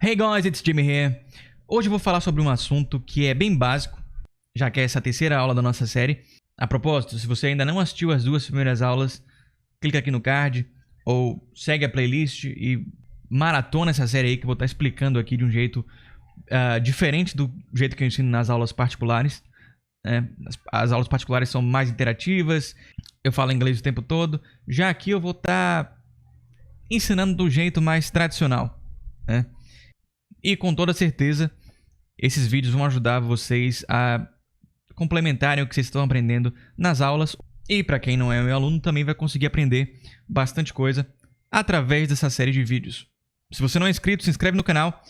Hey guys, it's Jimmy here. Hoje eu vou falar sobre um assunto que é bem básico, já que é essa a terceira aula da nossa série. A propósito, se você ainda não assistiu as duas primeiras aulas, clica aqui no card ou segue a playlist e maratona essa série aí que eu vou estar explicando aqui de um jeito diferente do jeito que eu ensino nas aulas particulares. As aulas particulares são mais interativas, eu falo inglês o tempo todo. Já aqui eu vou estar ensinando do jeito mais tradicional, né? E com toda certeza, esses vídeos vão ajudar vocês a complementarem o que vocês estão aprendendo nas aulas. E para quem não é meu aluno, também vai conseguir aprender bastante coisa através dessa série de vídeos. Se você não é inscrito, se inscreve no canal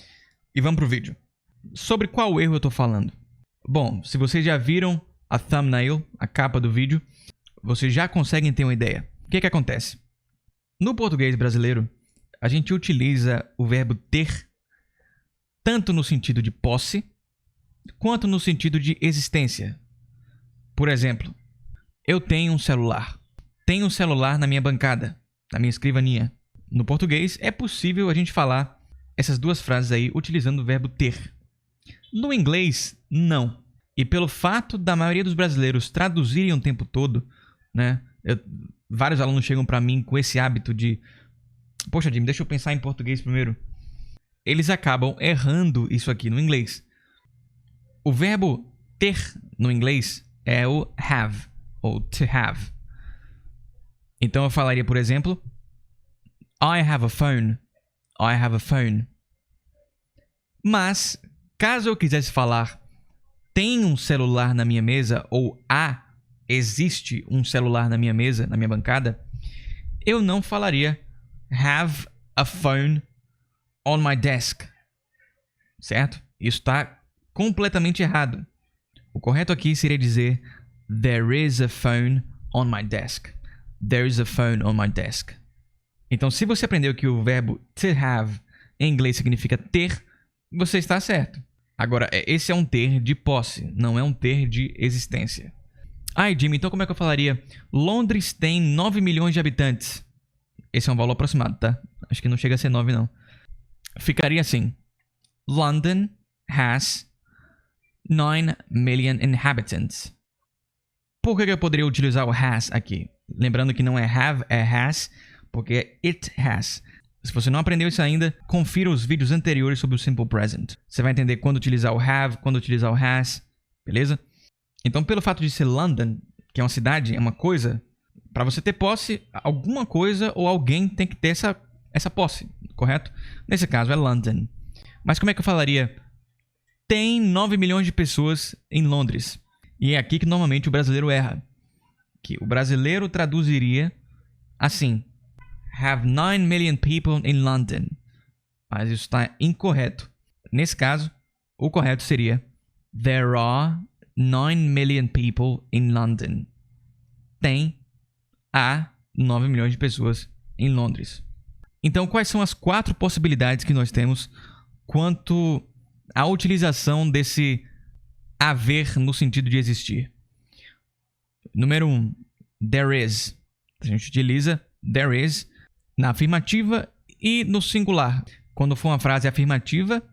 e vamos pro vídeo. Sobre qual erro eu estou falando? Bom, se vocês já viram a thumbnail, a capa do vídeo, vocês já conseguem ter uma ideia. O que acontece? No português brasileiro, a gente utiliza o verbo ter tanto no sentido de posse, quanto no sentido de existência. Por exemplo, eu tenho um celular. Tenho um celular na minha bancada, na minha escrivaninha. No português, é possível a gente falar essas duas frases aí utilizando o verbo ter. No inglês, não. E pelo fato da maioria dos brasileiros traduzirem o tempo todo, né? Vários alunos chegam para mim com esse hábito de... Poxa, Jimmy, deixa eu pensar em português primeiro. Eles acabam errando isso aqui no inglês. O verbo ter no inglês é o have, ou to have. Então eu falaria, por exemplo, I have a phone. I have a phone. Mas, caso eu quisesse falar tem um celular na minha mesa, ou existe um celular na minha mesa, na minha bancada, eu não falaria have a phone on my desk, certo? Isso está completamente errado. O correto aqui seria dizer there is a phone on my desk. There is a phone on my desk. Então, se você aprendeu que o verbo to have em inglês significa ter, você está certo. Agora, esse é um ter de posse, não é um ter de existência. Ai, Jimmy, então como é que eu falaria? Londres tem 9 milhões de habitantes. Esse é um valor aproximado, tá? Acho que não chega a ser 9, não. Ficaria assim. London has 9 million inhabitants. Por que eu poderia utilizar o has aqui? Lembrando que não é have, é has, porque é it has. Se você não aprendeu isso ainda, confira os vídeos anteriores sobre o Simple Present. Você vai entender quando utilizar o have, quando utilizar o has, beleza? Então, pelo fato de ser London, que é uma cidade, é uma coisa, para você ter posse, alguma coisa ou alguém tem que ter essa posse, correto? Nesse caso é London. Mas como é que eu falaria? Tem 9 milhões de pessoas em Londres. E é aqui que normalmente o brasileiro erra. Que o brasileiro traduziria assim: have 9 million people in London. Mas isso está incorreto. Nesse caso, o correto seria there are 9 million people in London. Há 9 milhões de pessoas em Londres. Então, quais são as 4 possibilidades que nós temos quanto à utilização desse haver no sentido de existir? Número 1, there is. A gente utiliza there is na afirmativa e no singular. Quando for uma frase afirmativa,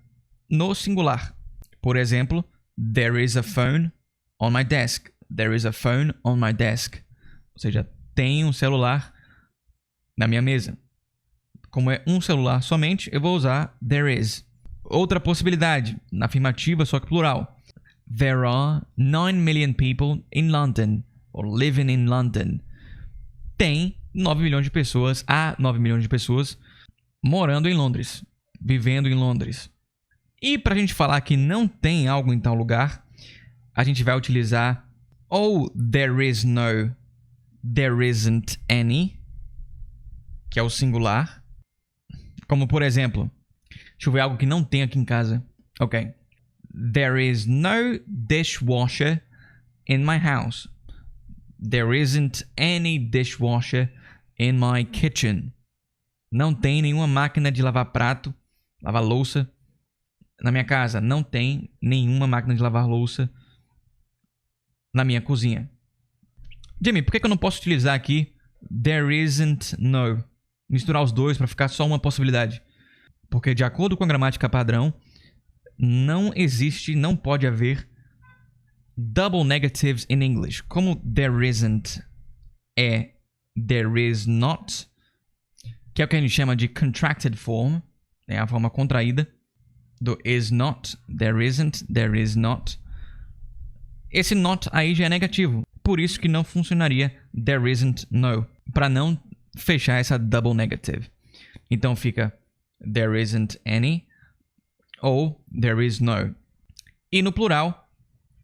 no singular. Por exemplo, there is a phone on my desk. There is a phone on my desk. Ou seja, tem um celular na minha mesa. Como é um celular somente, eu vou usar there is. Outra possibilidade, na afirmativa, só que plural. There are 9 million people in London. Or living in London. Tem 9 milhões de pessoas, há 9 milhões de pessoas morando em Londres, vivendo em Londres. E para a gente falar que não tem algo em tal lugar, a gente vai utilizar ou there is no, there isn't any, que é o singular. Como por exemplo, deixa eu ver algo que não tem aqui em casa. Ok. There is no dishwasher in my house. There isn't any dishwasher in my kitchen. Não tem nenhuma máquina de lavar prato, lavar louça na minha casa. Não tem nenhuma máquina de lavar louça na minha cozinha. Jimmy, por que eu não posso utilizar aqui there isn't no? Misturar os dois para ficar só uma possibilidade. Porque de acordo com a gramática padrão, não pode haver double negatives in English. Como there isn't é there is not, que é o que a gente chama de contracted form, né? A forma contraída do is not, there isn't, there is not. Esse not aí já é negativo, por isso que não funcionaria there isn't no, para não fechar essa double negative. Então fica there isn't any ou there is no. E no plural,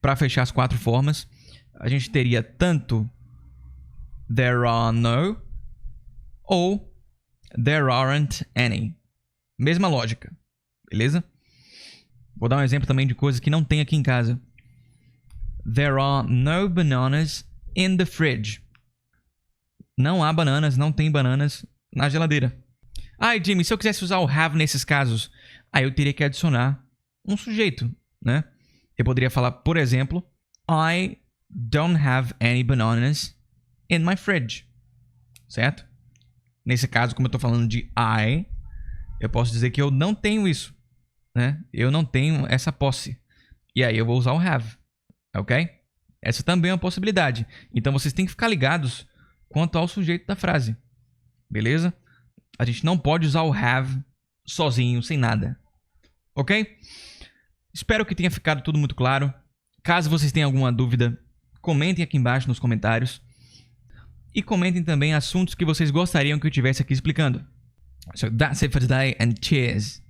para fechar as 4 formas, a gente teria tanto there are no ou there aren't any. Mesma lógica, beleza? Vou dar um exemplo também de coisas que não tem aqui em casa. There are no bananas in the fridge. Não há bananas, não tem bananas na geladeira. Ah, Jimmy, se eu quisesse usar o have nesses casos, aí eu teria que adicionar um sujeito, né? Eu poderia falar, por exemplo, I don't have any bananas in my fridge. Certo? Nesse caso, como eu estou falando de I, eu posso dizer que eu não tenho isso, né? Eu não tenho essa posse. E aí eu vou usar o have, ok? Essa também é uma possibilidade. Então vocês têm que ficar ligados quanto ao sujeito da frase, beleza? A gente não pode usar o have sozinho, sem nada, ok? Espero que tenha ficado tudo muito claro. Caso vocês tenham alguma dúvida, comentem aqui embaixo nos comentários. E comentem também assuntos que vocês gostariam que eu estivesse aqui explicando. So that's it for today and cheers!